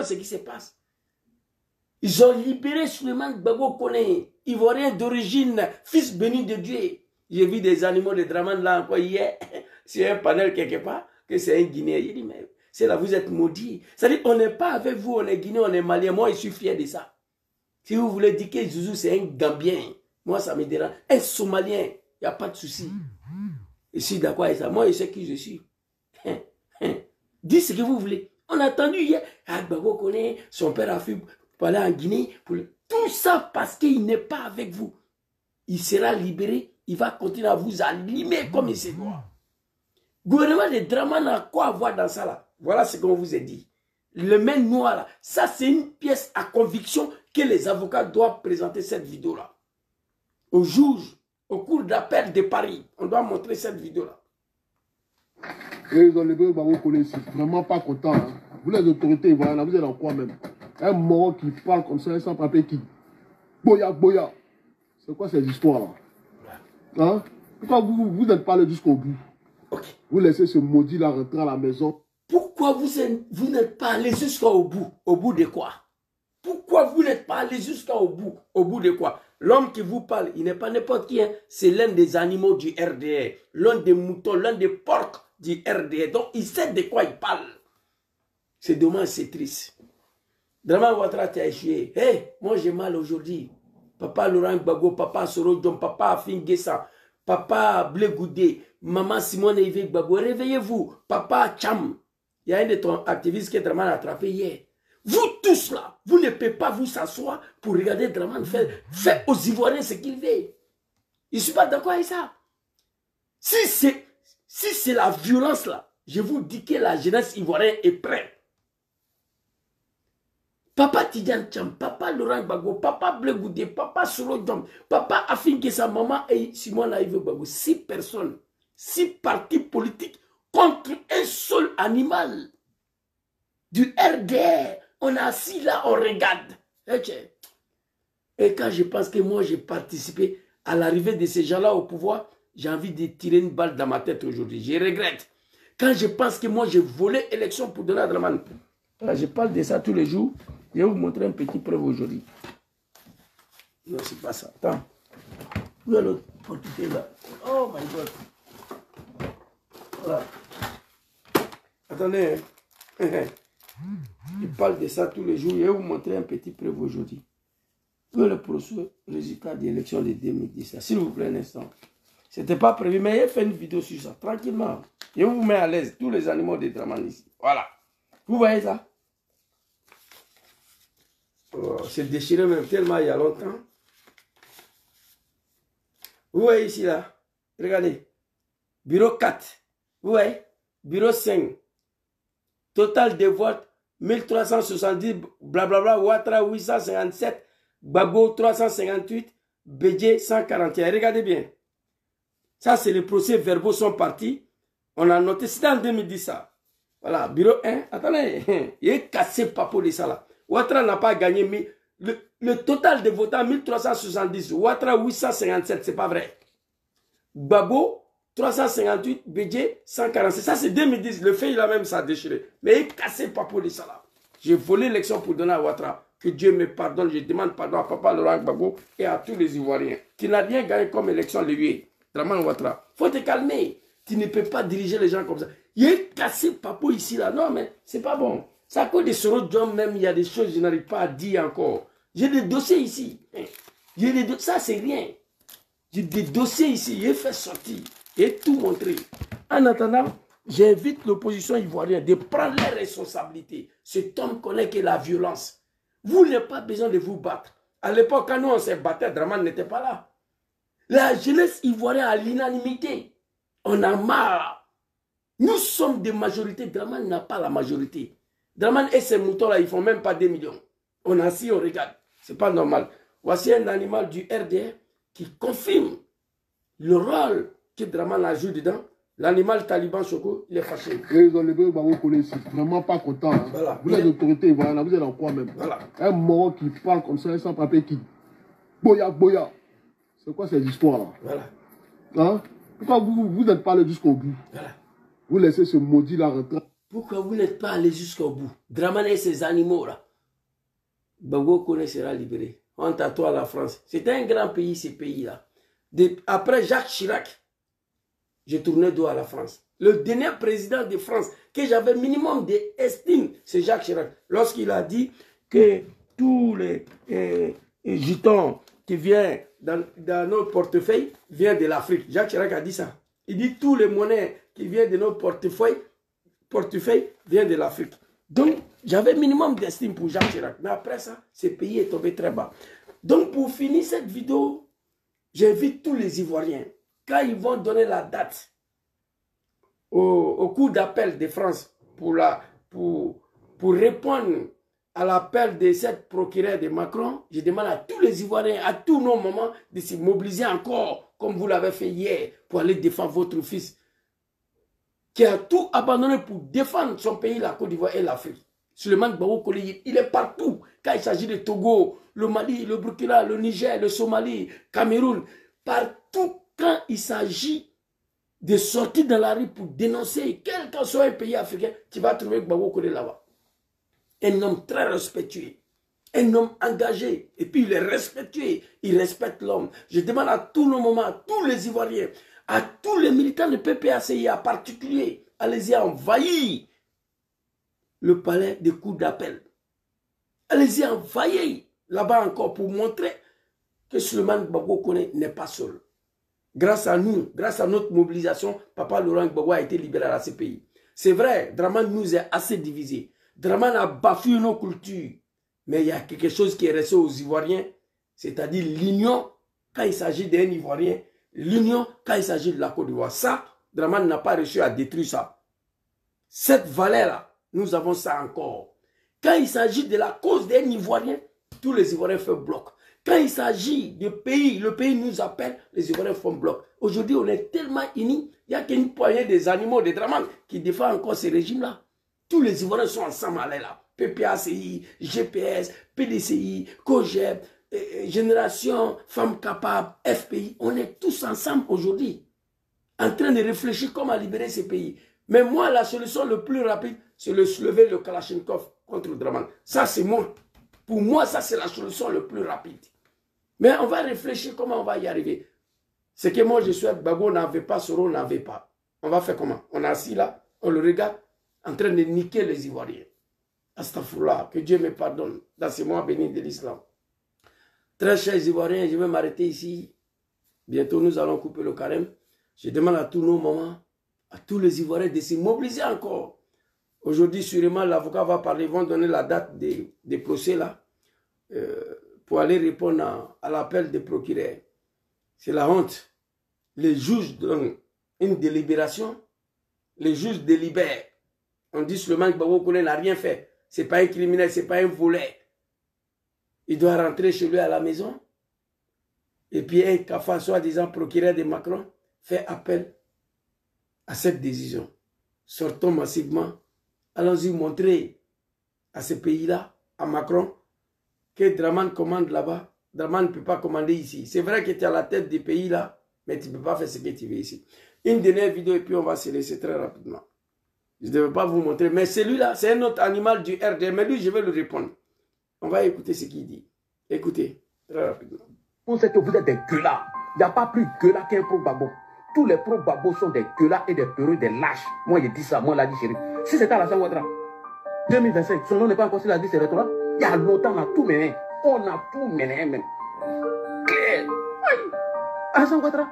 ce qui se passe. Ils ont libéré Souleymane Gbagbo Koné, Ivoirien d'origine, fils béni de Dieu. J'ai vu des animaux de Dramane là encore hier, sur un panel quelque part, que c'est un Guinéen. Il dit, mais c'est là, vous êtes maudits. C'est-à-dire, on n'est pas avec vous, on est Guinéen, on est Malien. Moi, je suis fier de ça. Si vous voulez dire que Zouzou, c'est un Gambien, moi, ça me dérange. Un Somalien, il n'y a pas de souci. Je suis d'accord avec ça. Moi, je sais qui je suis. Dites ce que vous voulez. On a entendu hier, Gbagbo Koné, son père a fait parler en Guinée. Tout ça parce qu'il n'est pas avec vous. Il sera libéré, il va continuer à vous allumer comme il se doit. Gouvernement de Dramane a quoi avoir dans ça là? Voilà ce qu'on vous a dit. Le main noir là, ça c'est une pièce à conviction que les avocats doivent présenter cette vidéo là. Au juge, au cours d'appel de Paris, on doit montrer cette vidéo là. Et ils ont levé Gbagbo Koné, c'est vraiment pas content. Hein. Vous les autorités ivoiriennes, vous êtes en quoi même? Un mort qui parle comme ça, sans papier qui... Boya, boya. C'est quoi ces histoires-là? Hein? Pourquoi vous n'êtes pas allé jusqu'au bout? Okay. Vous laissez ce maudit-là rentrer à la maison. Pourquoi vous n'êtes pas allé jusqu'au bout? Au bout de quoi? Pourquoi vous n'êtes pas allé jusqu'au bout? Au bout de quoi? L'homme qui vous parle, il n'est pas n'importe qui. Hein? C'est l'un des animaux du RDR. L'un des moutons, l'un des porcs du RDR. Donc, il sait de quoi il parle. C'est dommage, c'est triste. Dramane Ouattara, tu as échoué. Hey, moi j'ai mal aujourd'hui. Papa Laurent Gbagbo, papa Soro Diom, papa Afin Guessa, papa Blé Goudé, maman Simone Yves Gbagbo, réveillez-vous. Papa Cham, il y a un de ton activistes que Dramane a attrapé hier. Vous tous là, vous ne pouvez pas vous s'asseoir pour regarder Dramane faire aux Ivoiriens ce qu'il veut. Je ne suis pas d'accord avec ça. Si c'est la violence là, je vous dis que la jeunesse ivoirienne est prête. Papa Tidjane Cham, papa Laurent Gbagbo, papa Blé Goudé, papa Soro Diom, papa Afin Guessa, maman et Simone Yves Gbagbo. 6 personnes, 6 partis politiques contre un seul animal. Du RDR. On est assis là, on regarde. Et quand je pense que moi j'ai participé à l'arrivée de ces gens-là au pouvoir, j'ai envie de tirer une balle dans ma tête aujourd'hui. Je regrette. Quand je pense que moi j'ai volé l'élection pour donner à Dramane. Je parle de ça tous les jours. Je vais vous montrer un petit preuve aujourd'hui. Non, c'est pas ça. Attends. Où est l'autre portée là? Oh my God. Voilà. Attendez. Il parle de ça tous les jours. Je vais vous montrer un petit preuve aujourd'hui. Où est le résultat de l'élection de 2010? S'il vous plaît, un instant. Ce n'était pas prévu, mais j'ai fait une vidéo sur ça. Tranquillement. Je vous mets à l'aise. Tous les animaux de Dramane ici. Voilà. Vous voyez ça? Oh, c'est déchiré même tellement il y a longtemps. Vous voyez ici là? Regardez. Bureau 4. Vous voyez? Bureau 5. Total de votes 1370. Blablabla. Ouattara 857. Gbagbo 358. Bédié 141. Regardez bien. Ça c'est les procès verbaux sont partis. On a noté. C'était en 2010 ça. Voilà. Bureau 1. Attendez. Il est cassé papo de ça là. Ouattara n'a pas gagné, mais le total de votants, 1370. Ouattara, 857, c'est pas vrai. Gbagbo, 358. Bédié, 147. Ça, c'est 2010. Le fait, il a même ça déchiré. Mais il est cassé pas pour ça là. J'ai volé l'élection pour donner à Ouattara. Que Dieu me pardonne. Je demande pardon à papa Laurent Gbagbo et à tous les Ivoiriens qui n'ont rien gagné comme élection lui. Dramane Ouattara. Faut te calmer. Tu ne peux pas diriger les gens comme ça. Il est cassé papo ici là. Non, mais c'est pas bon. C'est à cause de Soro Diom même, il y a des choses que je n'arrive pas à dire encore. J'ai des dossiers ici. Ça, c'est rien. J'ai des dossiers ici. J'ai fait sortir. J'ai tout montré. En attendant, j'invite l'opposition ivoirienne de prendre les responsabilités. Cet homme connaît que la violence. Vous n'avez pas besoin de vous battre. À l'époque, quand nous on s'est battu, Dramane n'était pas là. La jeunesse ivoirienne a l'unanimité. On a marre. Nous sommes des majorités. Dramane n'a pas la majorité. Dramane et ces moutons-là, ils ne font même pas 2 millions. On est assis, on regarde. Ce n'est pas normal. Voici un animal du RDR qui confirme le rôle que Dramane a joué dedans. L'animal taliban Choco, il est fâché. Et ils ont levé Gbagbo Koné, c'est vraiment pas content. Hein. Voilà. Vous les autorités ivoiriennes, vous êtes en quoi même? Voilà. Un mort qui parle comme ça, sans papier qui... Boya, boya. C'est quoi ces histoires-là? Voilà. Hein? Pourquoi vous n'êtes pas allé jusqu'au bout? Voilà. Vous laissez ce maudit-là rentrer. Pourquoi vous n'êtes pas allé jusqu'au bout? Dramane et ses animaux-là. Gbagbo Kone sera libéré. Honte à toi, la France. C'était un grand pays, ces pays-là. Après Jacques Chirac, j'ai tourné dos à la France. Le dernier président de France que j'avais minimum d'estime, c'est Jacques Chirac. Lorsqu'il a dit que tous les jetons qui viennent dans nos portefeuilles viennent de l'Afrique. Jacques Chirac a dit ça. Il dit tous les monnaies qui viennent de nos portefeuilles viennent de l'Afrique. Donc, j'avais minimum d'estime pour Jacques Chirac. Mais après ça, ce pays est tombé très bas. Donc, pour finir cette vidéo, j'invite tous les Ivoiriens, quand ils vont donner la date au coup d'appel de France pour répondre à l'appel de cette procureure de Macron, je demande à tous les Ivoiriens, à tous nos moments, de se mobiliser encore, comme vous l'avez fait hier, pour aller défendre votre fils, qui a tout abandonné pour défendre son pays, la Côte d'Ivoire et l'Afrique. Souleymane Gbagbo Kone, il est partout. Quand il s'agit de Togo, le Mali, le Burkina, le Niger, le Somalie, Cameroun, partout quand il s'agit de sortir dans la rue pour dénoncer, quel que soit un pays africain, tu vas trouver Gbagbo Kone là-bas. Un homme très respectueux, un homme engagé, et puis il est respectueux, il respecte l'homme. Je demande à tous nos moments, à tous les Ivoiriens, à tous les militants de PPACI en particulier, allez-y envahir le palais des coups d'appel. Allez-y envahir là-bas encore pour montrer que Souleymane Gbagbo Kone n'est pas seul. Grâce à nous, grâce à notre mobilisation, Papa Laurent Gbagbo a été libéré à la CPI. C'est vrai, Dramane nous est assez divisé. Dramane a bafoué nos cultures. Mais il y a quelque chose qui est resté aux Ivoiriens, c'est-à-dire l'union quand il s'agit d'un Ivoirien, l'union quand il s'agit de la Côte d'Ivoire. Ça, Dramane n'a pas réussi à détruire ça. Cette valeur-là, nous avons ça encore. Quand il s'agit de la cause d'un Ivoirien, tous les Ivoiriens font bloc. Quand il s'agit de pays, le pays nous appelle, les Ivoiriens font bloc. Aujourd'hui, on est tellement unis, il n'y a qu'une poignée des animaux de Dramane qui défendent encore ces régimes-là. Tous les Ivoiriens sont ensemble là. PPACI, GPS, PDCI, COGEP, Génération Femmes Capables, FPI. On est tous ensemble aujourd'hui, en train de réfléchir comment libérer ces pays. Mais moi, la solution le plus rapide, c'est de lever le Kalachnikov contre Dramane. Ça, c'est moi. Pour moi, ça, c'est la solution le plus rapide. Mais on va réfléchir comment on va y arriver. Ce que moi, je souhaite, Gbagbo n'avait pas, Soro n'avait pas. On va faire comment? On est assis là, on le regarde, en train de niquer les Ivoiriens. Astaghfirullah, que Dieu me pardonne dans ces mois bénis de l'islam. Très chers Ivoiriens, je vais m'arrêter ici. Bientôt, nous allons couper le carême. Je demande à tous nos mamans, à tous les Ivoiriens de se mobiliser encore. Aujourd'hui, sûrement, l'avocat va parler, ils vont donner la date des procès là, pour aller répondre à l'appel des procureurs. C'est la honte. Les juges donnent une délibération, les juges délibèrent. On dit Souleymane Gbagbo Kone n'a rien fait. Ce n'est pas un criminel, ce n'est pas un voleur. Il doit rentrer chez lui à la maison. Et puis un Kafa, soi-disant procureur de Macron, fait appel à cette décision. Sortons massivement. Allons-y montrer à ce pays-là, à Macron, que Dramane commande là-bas. Dramane ne peut pas commander ici. C'est vrai que tu es à la tête du pays là, mais tu ne peux pas faire ce que tu veux ici. Une dernière vidéo et puis on va se laisser très rapidement. Je ne devais pas vous montrer, mais celui-là, c'est un autre animal du RD. Mais lui, je vais lui répondre. On va écouter ce qu'il dit. Écoutez, très rapidement. On sait que vous êtes des gueulards. Il n'y a pas plus gueulard qu'un pro-Gbagbo. Tous les pro-Gbagbo sont des gueulards et des peureux, des lâches. Moi, je dis ça, moi, l'a dit chéri. Si c'était Alassane Ouattara, 2025, son nom n'est pas encore sur la liste électorale. Il y a longtemps, on a tout mené. On a tout mené, même. Claire. Alassane Ouattara.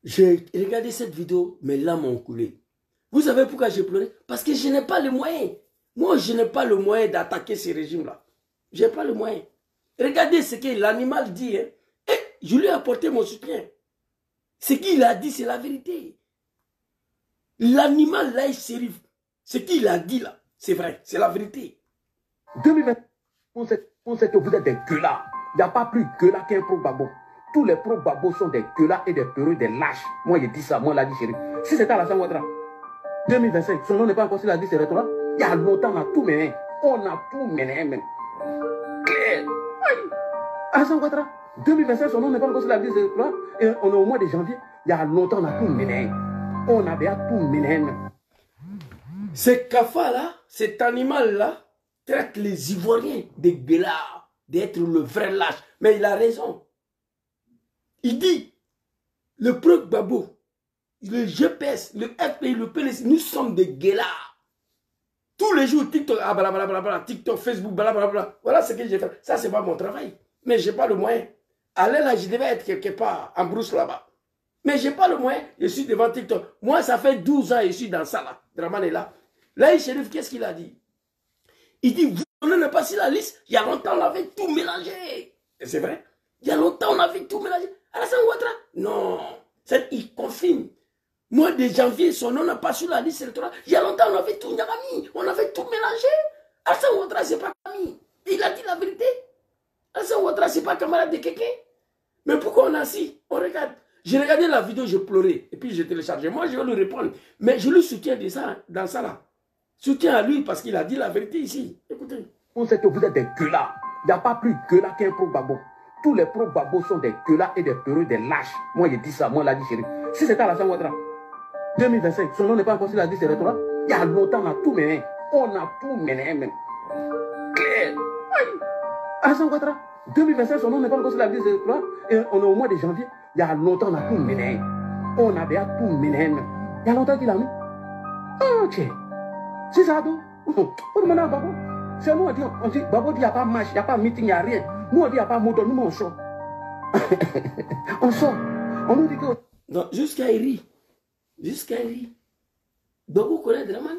J'ai regardé cette vidéo, mes larmes ont coulé. Vous savez pourquoi j'ai pleuré? Parce que je n'ai pas les moyens. Moi, je n'ai pas le moyen d'attaquer ces régimes-là. Je n'ai pas le moyen. Regardez ce que l'animal dit. Hein. Et je lui ai apporté mon soutien. Ce qu'il a dit, c'est la vérité. L'animal là, Chérif, ce qu'il a dit là, c'est vrai, c'est la vérité. 2020, on sait que vous êtes des gueulards. Il n'y a pas plus gueulard qu'un pro-Gbagbo. Tous les pro-Gbagbo sont des gueulards et des peureux, des lâches. Moi, je dis ça, moi, l'a dit chéri. Si c'était Alassane Ouattara, 2025, son nom n'est pas encore sur la liste électorale. Il y a longtemps, on a tout mené. On a tout mené, même. Claire. Alassane Ouattara, 2025, son nom n'est pas encore sur la liste électorale. Et on est au mois de janvier. Il y a longtemps, on a tout mené. On avait à tout mener. Ce cafard-là, cet animal-là, traite les Ivoiriens des gueulards, d'être le vrai lâche. Mais il a raison. Il dit, le Proc Babo, le GPS, le FPI, le PLC, nous sommes des gueulards. Tous les jours, TikTok, TikTok, Facebook, blablabla. Voilà ce que j'ai fait. Ça, c'est pas mon travail. Mais je n'ai pas le moyen. Aller là, je devais être quelque part, en brousse là-bas. Mais je n'ai pas le moyen. Je suis devant TikTok. Moi, ça fait 12 ans que je suis dans ça là. Draman est là. Là, le shérif, qu'est-ce qu'il a dit? Il dit, vous n'avez pas sur la liste. Il y a longtemps, on avait tout mélangé. Et c'est vrai. Il y a longtemps, on avait tout mélangé. Alassane Ouattara, non. Il confirme. Mois de janvier, son nom n'a pas sur la liste électorale. Il y a longtemps, on avait tout mis. On avait tout mélangé. Alassane Ouattara, ce n'est pas Camille. Il a dit la vérité. Alassane Ouattara, ce n'est pas camarade de quelqu'un. Mais pourquoi on a assis? On regarde. J'ai regardé la vidéo, je pleurais. Et puis j'ai téléchargé. Moi, je vais lui répondre. Mais je lui soutiens de ça, dans ça là. Soutiens à lui parce qu'il a dit la vérité ici. Écoutez. On sait que vous êtes des gueulards. Il n'y a pas plus gueulard qu'un pro-babo. Tous les pro-babos sont des gueulards et des peureux, des lâches. Moi, je dis ça, moi, l'a dit chérie. Si c'était Alassane Ouattara, 2025, son nom n'est pas encore sur la liste électorale. Il y a longtemps, on a tout mené. On a tout mené, même. Claire. Alassane Ouattara, 2025, son nom n'est pas encore sur la liste électorale. Et on est au mois de janvier. Il y a longtemps, on a tout mené. On avait à tout mené. Il y a longtemps qu'il a mis. Ok. C'est ça, tout. On demande à Babo. C'est nous, on dit, Babo dit, il n'y a pas marche, il n'y a pas meeting, il n'y a rien. Nous, on dit, il n'y a pas moto, nous, on sort. On sort. On nous dit que... Donc, jusqu'à Iri. Jusqu'à Iri. Babo connaît Draman.